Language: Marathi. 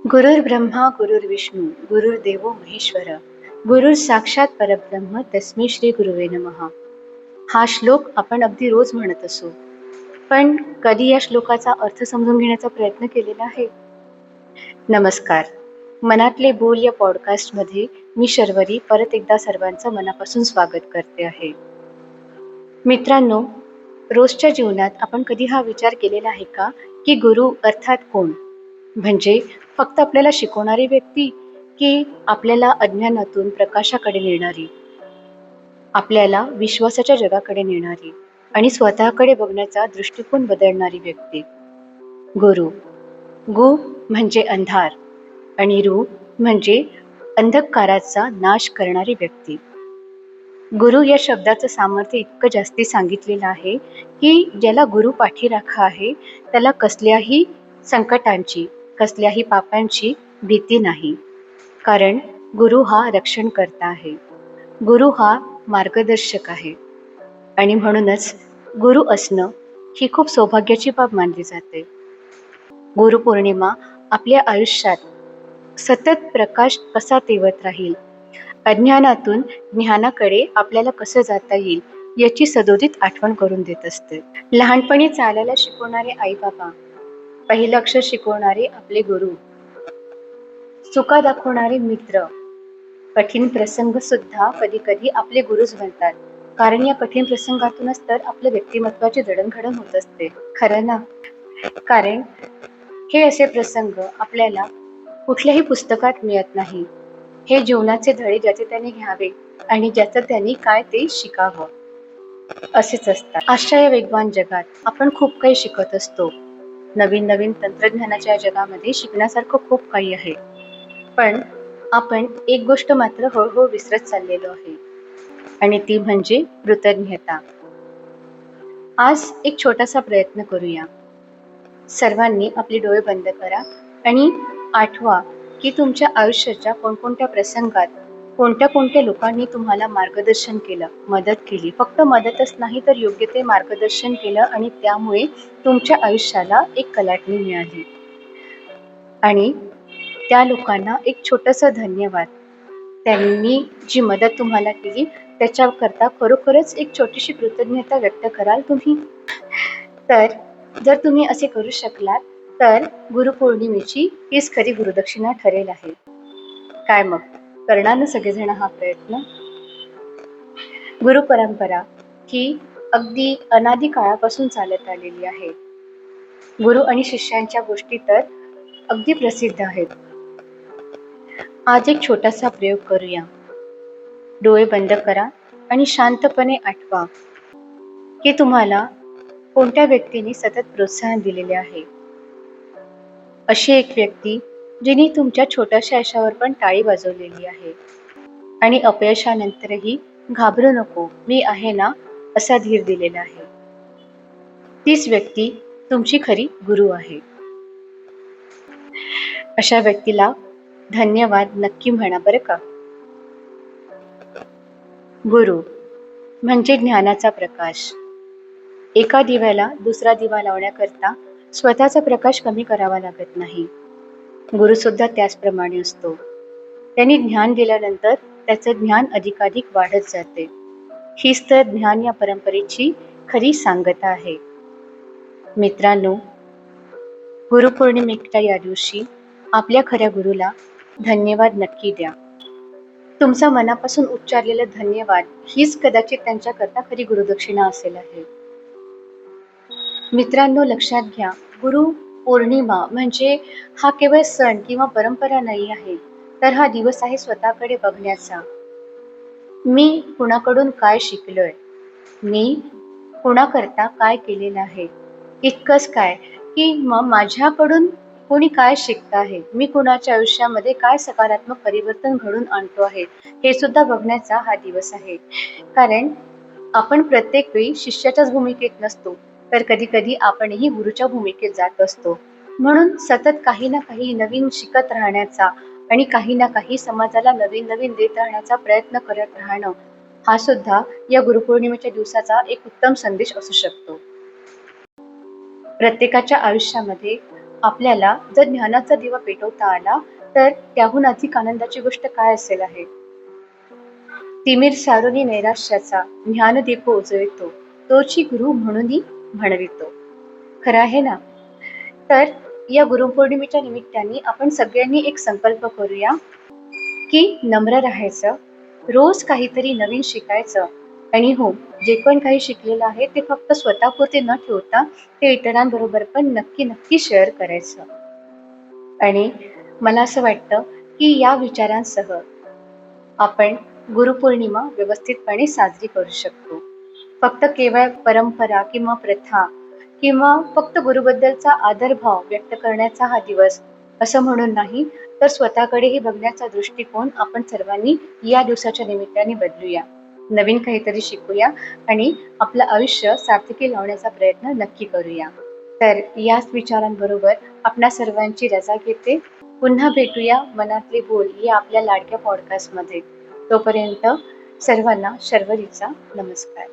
गुरुर्ब्रह्मा गुरुर्विष्णू गुरुर्देवो महेश्वर गुरुर साक्षात परब्रह्म तस्मै श्री गुरुवे नमः. हा श्लोक आपण अगदी रोज म्हणत असू, पण कधी या श्लोकाचा अर्थ समजून घेण्याचा प्रयत्न केलेला आहे? नमस्कार. मनातले बोल या पॉडकास्टमध्ये मी शर्वरी परत एकदा सर्वांचं मनापासून स्वागत करते आहे. मित्रांनो, रोजच्या जीवनात आपण कधी हा विचार केलेला आहे का की गुरु अर्थात कोण? म्हणजे फक्त आपल्याला शिकवणारी व्यक्ती, की आपल्याला अज्ञानातून प्रकाशाकडे नेणारी, आपल्याला विश्वासाच्या जगाकडे नेणारी आणि स्वतःकडे बघण्याचा दृष्टिकोन बदलणारी व्यक्ती? गुरु. गु म्हणजे अंधार आणि रु म्हणजे अंधकाराचा नाश करणारी व्यक्ती. गुरु या शब्दाचं सामर्थ्य इतकं जास्ती सांगितलेलं आहे की ज्याला गुरु पाठीराखा आहे त्याला कसल्याही संकटांची, कसल्याही पापांची भीती नाही. कारण गुरु हा रक्षण करता आहे, गुरु हा मार्गदर्शक आहे आणि म्हणूनच गुरु असणं ही खूप सौभाग्याची बाब मानली जाते. गुरुपौर्णिमा आपल्या आयुष्यात सतत प्रकाश कसा तेवत राहील, अज्ञानातून ज्ञानाकडे आपल्याला कसं जाता येईल याची सदोदित आठवण करून देत असते. लहानपणी चालायला शिकवणारे आई बाबा, पहिलं अक्षर शिकवणारे आपले गुरु, चुका दाखवणारे मित्र, कठीण प्रसंग सुद्धा कधी कधी आपले गुरुच बनतात. कारण या कठीण प्रसंगातूनच तर आपल्या व्यक्तिमत्वाची जडणघडण होत असते, खरं ना? कारण हे असे प्रसंग आपल्याला कुठल्याही पुस्तकात मिळत नाही. हे जीवनाचे धडे ज्याचे त्यांनी घ्यावे आणि ज्याचं त्यांनी काय ते शिकावं, असेच असतात. आजच्या या वेगवान जगात आपण खूप काही शिकत असतो. नवीन नवीन तंत्रज्ञानाच्या जगामध्ये शिकण्यासारखं खूप काही आहे, पण आपण एक गोष्ट मात्र हळूहळू विसरत चाललेलो आहे आणि ती म्हणजे कृतज्ञता. आज एक छोटासा प्रयत्न करूया. सर्वांनी आपले डोळे बंद करा आणि आठवा की तुमच्या आयुष्याच्या कोणकोणत्या प्रसंगात कोणत्या कोणत्या लोकांनी तुम्हाला मार्गदर्शन केलं, मदत केली. फक्त मदतच नाही तर योग्य ते मार्गदर्शन केलं आणि त्यामुळे तुमच्या आयुष्याला एक कलाटणी मिळाली. आणि त्या लोकांना एक छोटंसं धन्यवाद. त्यांनी जी मदत तुम्हाला केली त्याच्याकरता खरोखरच एक छोटीशी कृतज्ञता व्यक्त कराल तुम्ही. तर जर तुम्ही असे करू शकलात तर गुरुपौर्णिमेची हीच खरी गुरुदक्षिणा ठरेल आहे. काय मग, करणार ना सगळेजण हा प्रयत्न? गुरु परंपरा ही अगदी अनादी काळापासून चालत आलेली आहे. गुरु आणि शिष्यांच्या गोष्टी तर अगदी प्रसिद्ध आहेत. आज एक छोटासा प्रयोग करूया. डोळे बंद करा आणि शांतपणे आठवा की तुम्हाला कोणत्या व्यक्तीने सतत प्रोत्साहन दिलेले आहे. अशी एक व्यक्ती जिने तुमच्या छोट्याशा यशावर पण टाळी वाजवलेली आहे आणि अपयशानंतरही घाबरू नको, मी आहे ना, असा धीर दिलेला आहे. तीच व्यक्ती तुमची खरी गुरु आहे. अशा व्यक्तीला धन्यवाद नक्की म्हणा बरं का. गुरु म्हणजे ज्ञानाचा प्रकाश. एका दिव्याला दुसरा दिवा लावण्याकरता स्वतःचा प्रकाश कमी करावा लागत नाही. गुरु सुद्धा त्याचप्रमाणे असतो. त्यांनी ज्ञान दिल्यानंतर त्याचं ज्ञान अधिकाधिक वाढत जाते. हीच तर ज्ञान या परंपरेची खरी सांगता आहे. मित्रांनो, गुरुपौर्णिमेच्या या दिवशी आपल्या खऱ्या गुरुला धन्यवाद नक्की द्या. तुमचा मनापासून उच्चारलेला धन्यवाद हीच कदाचित त्यांच्याकरता खरी गुरुदक्षिणा असेल आहे. मित्रांनो, लक्षात घ्या, गुरु पौर्णिमा म्हणजे हा केवळ सण किंवा परंपरा नाही आहे, तर हा दिवस आहे स्वतःकडे बघण्याचा. मी कुणाकडून काय शिकलोय, मी कुणाकरता काय केलेलं आहे, इतकंच काय की मग माझ्याकडून कोणी काय शिकत आहे, मी कुणाच्या आयुष्यामध्ये काय सकारात्मक परिवर्तन घडून आणतो आहे, हे सुद्धा बघण्याचा हा दिवस आहे. कारण आपण प्रत्येक वेळी शिष्याच्याच भूमिकेत नसतो, तर कधी कधी आपणही गुरुच्या भूमिकेत जात असतो. म्हणून सतत काही ना काही नवीन शिकत राहण्याचा आणि काही ना काही समाजाला नवीन नवीन देत राहण्याचा प्रयत्न करत राहणं हा सुद्धा या गुरुपौर्णिमेच्या दिवसाचा एक उत्तम संदेश असू शकतो. प्रत्येकाच्या आयुष्यामध्ये आपल्याला जर ज्ञानाचा दिवा पेटवता आला तर त्याहून अधिक आनंदाची गोष्ट काय असेल आहे. तिमीर सारुनी नैराश्याचा ज्ञानदीप उजळतो, तोची गुरु म्हणूनही म्हणवितो. खरं आहे ना. तर या गुरुपौर्णिमेच्या निमित्ताने आपण सगळ्यांनी एक संकल्प करूया की नम्र राहायचं, रोज काहीतरी नवीन शिकायचं आणि हो, जे पण काही शिकलेलं आहे ते फक्त स्वतःपुरते न ठेवता ते इतरांबरोबर पण नक्की नक्की शेअर करायचं. आणि मला असं वाटतं की या विचारांसह आपण गुरुपौर्णिमा व्यवस्थितपणे साजरी करू शकतो. फक्त केवळ परंपरा किंवा प्रथा किंवा फक्त गुरुबद्दलचा आदरभाव व्यक्त करण्याचा हा दिवस असं म्हणून नाही, तर स्वतःकडेही बघण्याचा दृष्टिकोन आपण सर्वांनी या दिवसाच्या निमित्ताने बदलूया. नवीन काहीतरी शिकूया आणि आपलं आयुष्य सार्थकी लावण्याचा प्रयत्न नक्की करूया. तर याच विचारांबरोबर आपणा सर्वांची रजा घेते. पुन्हा भेटूया मनातले बोल या आपल्या लाडक्या पॉडकास्टमध्ये. तोपर्यंत सर्वांना शर्वरीचा नमस्कार.